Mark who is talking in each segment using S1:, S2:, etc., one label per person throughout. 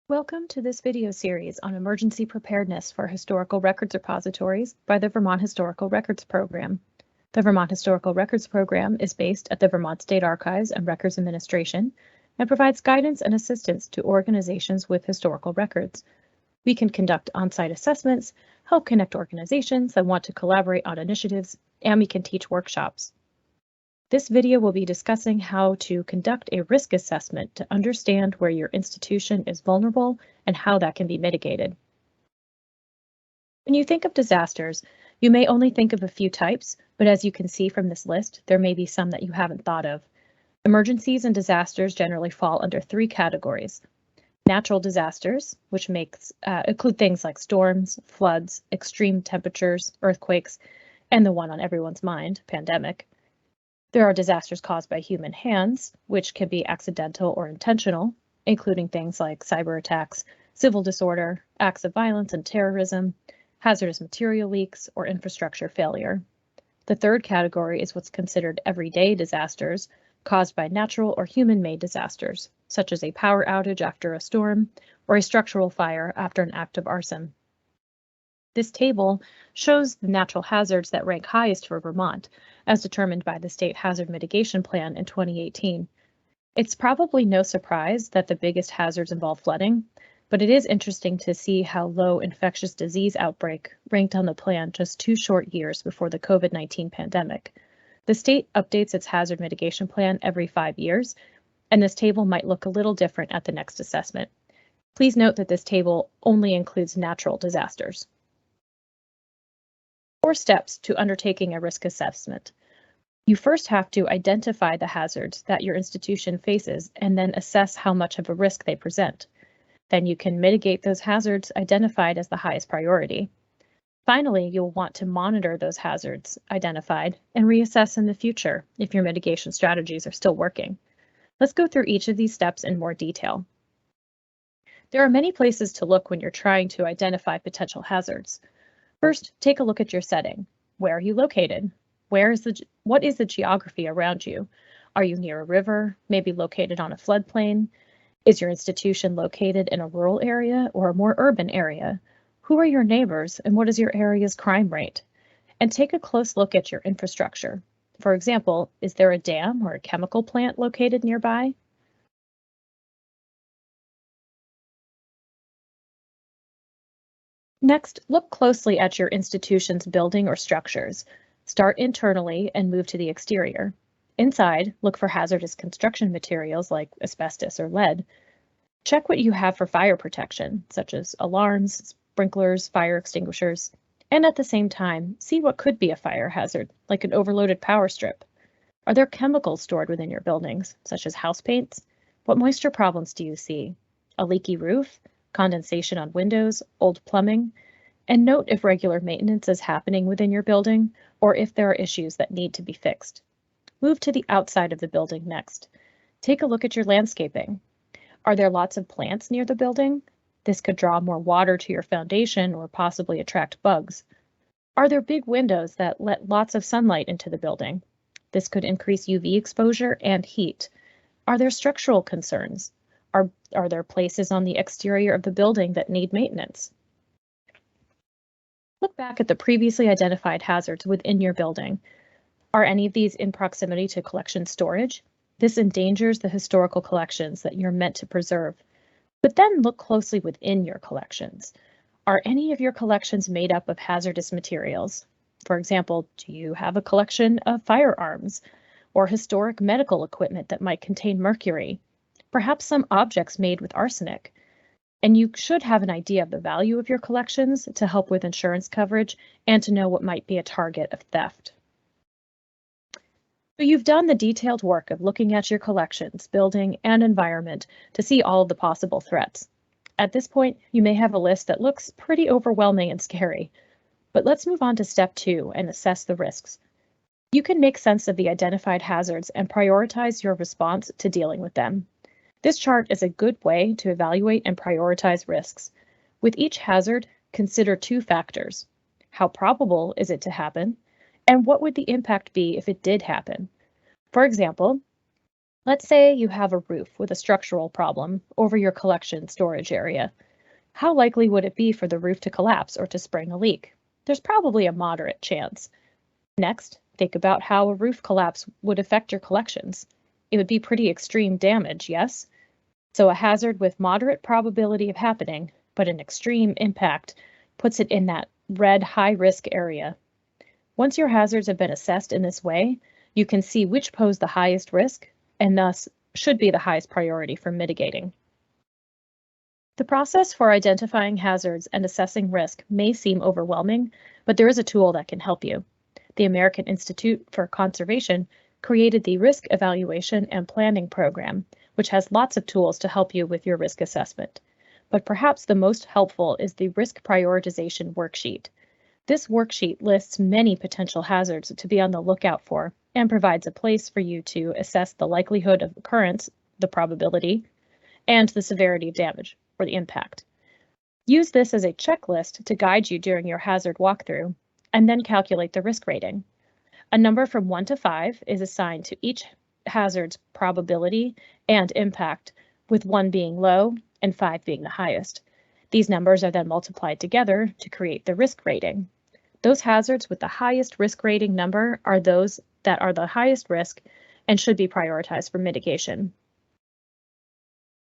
S1: Welcome to this video series on emergency preparedness for historical records repositories by the Vermont Historical Records Program. The Vermont Historical Records Program is based at the Vermont State Archives and Records Administration and provides guidance and assistance to organizations with historical records. We can conduct on-site assessments, help connect organizations that want to collaborate on initiatives, and we can teach workshops. This video will be discussing how to conduct a risk assessment to understand where your institution is vulnerable and how that can be mitigated. When you think of disasters, you may only think of a few types, but as you can see from this list, there may be some that you haven't thought of. Emergencies and disasters generally fall under three categories. Natural disasters, which include things like storms, floods, extreme temperatures, earthquakes, and the one on everyone's mind, pandemic. There are disasters caused by human hands, which can be accidental or intentional, including things like cyber attacks, civil disorder, acts of violence and terrorism, hazardous material leaks, or infrastructure failure. The third category is what's considered everyday disasters caused by natural or human-made disasters, such as a power outage after a storm or a structural fire after an act of arson. This table shows the natural hazards that rank highest for Vermont, as determined by the State Hazard Mitigation Plan in 2018. It's probably no surprise that the biggest hazards involve flooding, but it is interesting to see how low infectious disease outbreak ranked on the plan just 2 short years before the COVID-19 pandemic. The state updates its hazard mitigation plan every 5 years, and this table might look a little different at the next assessment. Please note that this table only includes natural disasters. 4 steps to undertaking a risk assessment. You first have to identify the hazards that your institution faces and then assess how much of a risk they present. Then you can mitigate those hazards identified as the highest priority. Finally, you'll want to monitor those hazards identified and reassess in the future if your mitigation strategies are still working. Let's go through each of these steps in more detail. There are many places to look when you're trying to identify potential hazards. First, take a look at your setting. Where are you located? What is the geography around you? Are you near a river, maybe located on a floodplain? Is your institution located in a rural area or a more urban area? Who are your neighbors and what is your area's crime rate? And take a close look at your infrastructure. For example, is there a dam or a chemical plant located nearby? Next, look closely at your institution's building or structures. Start internally and move to the exterior. Inside, look for hazardous construction materials like asbestos or lead. Check what you have for fire protection, such as alarms, sprinklers, fire extinguishers, and at the same time, see what could be a fire hazard, like an overloaded power strip. Are there chemicals stored within your buildings, such as house paints? What moisture problems do you see? A leaky roof? Condensation on windows, old plumbing, and note if regular maintenance is happening within your building or if there are issues that need to be fixed. Move to the outside of the building next. Take a look at your landscaping. Are there lots of plants near the building? This could draw more water to your foundation or possibly attract bugs. Are there big windows that let lots of sunlight into the building? This could increase UV exposure and heat. Are there structural concerns? Are there places on the exterior of the building that need maintenance? Look back at the previously identified hazards within your building. Are any of these in proximity to collection storage? This endangers the historical collections that you're meant to preserve. But then look closely within your collections. Are any of your collections made up of hazardous materials? For example, do you have a collection of firearms or historic medical equipment that might contain mercury? Perhaps some objects made with arsenic. And you should have an idea of the value of your collections to help with insurance coverage and to know what might be a target of theft. So you've done the detailed work of looking at your collections, building, and environment to see all of the possible threats. At this point, you may have a list that looks pretty overwhelming and scary, but let's move on to step 2 and assess the risks. You can make sense of the identified hazards and prioritize your response to dealing with them. This chart is a good way to evaluate and prioritize risks. With each hazard, consider 2 factors. How probable is it to happen? And what would the impact be if it did happen? For example, Let's say you have a roof with a structural problem over your collection storage area. How likely would it be for the roof to collapse or to spring a leak? There's probably a moderate chance. Next, think about how a roof collapse would affect your collections. It would be pretty extreme damage, yes? So a hazard with moderate probability of happening, but an extreme impact, puts it in that red high-risk area. Once your hazards have been assessed in this way, you can see which pose the highest risk and thus should be the highest priority for mitigating. The process for identifying hazards and assessing risk may seem overwhelming, but there is a tool that can help you. The American Institute for Conservation created the Risk Evaluation and Planning Program, which has lots of tools to help you with your risk assessment. But perhaps the most helpful is the Risk Prioritization Worksheet. This worksheet lists many potential hazards to be on the lookout for and provides a place for you to assess the likelihood of occurrence, the probability, and the severity of damage, or the impact. Use this as a checklist to guide you during your hazard walkthrough, and then calculate the risk rating. A number from 1 to 5 is assigned to each hazard's probability and impact, with 1 being low and 5 being the highest. These numbers are then multiplied together to create the risk rating. Those hazards with the highest risk rating number are those that are the highest risk and should be prioritized for mitigation.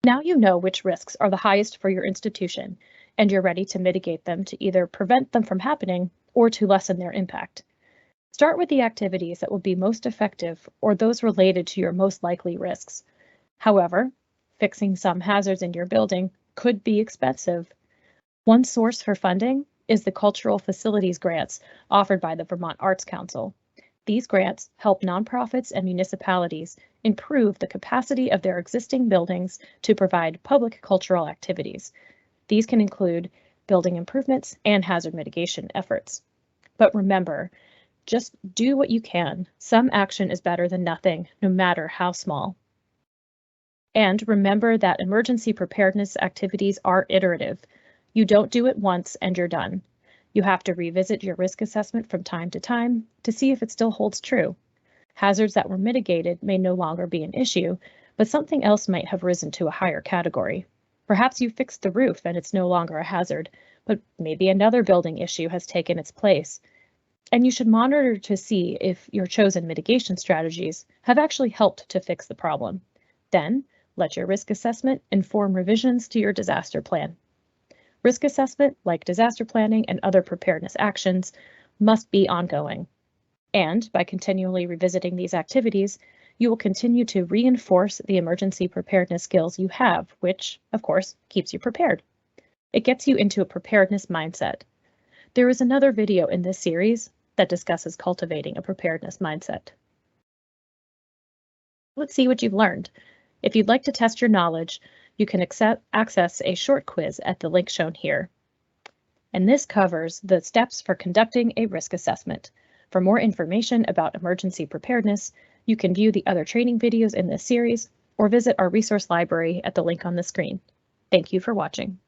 S1: Now you know which risks are the highest for your institution, and you're ready to mitigate them to either prevent them from happening or to lessen their impact. Start with the activities that will be most effective or those related to your most likely risks. However, fixing some hazards in your building could be expensive. One source for funding is the Cultural Facilities Grants offered by the Vermont Arts Council. These grants help nonprofits and municipalities improve the capacity of their existing buildings to provide public cultural activities. These can include building improvements and hazard mitigation efforts. But remember, just do what you can. Some action is better than nothing, no matter how small. And remember that emergency preparedness activities are iterative. You don't do it once and you're done. You have to revisit your risk assessment from time to time to see if it still holds true. Hazards that were mitigated may no longer be an issue, but something else might have risen to a higher category. Perhaps you fixed the roof and it's no longer a hazard, but maybe another building issue has taken its place. And you should monitor to see if your chosen mitigation strategies have actually helped to fix the problem. Then, let your risk assessment inform revisions to your disaster plan. Risk assessment, like disaster planning and other preparedness actions, must be ongoing. And by continually revisiting these activities, you will continue to reinforce the emergency preparedness skills you have, which, of course, keeps you prepared. It gets you into a preparedness mindset. There is another video in this series that discusses cultivating a preparedness mindset. Let's see what you've learned. If you'd like to test your knowledge, you can access a short quiz at the link shown here. And this covers the steps for conducting a risk assessment. For more information about emergency preparedness, you can view the other training videos in this series or visit our resource library at the link on the screen. Thank you for watching.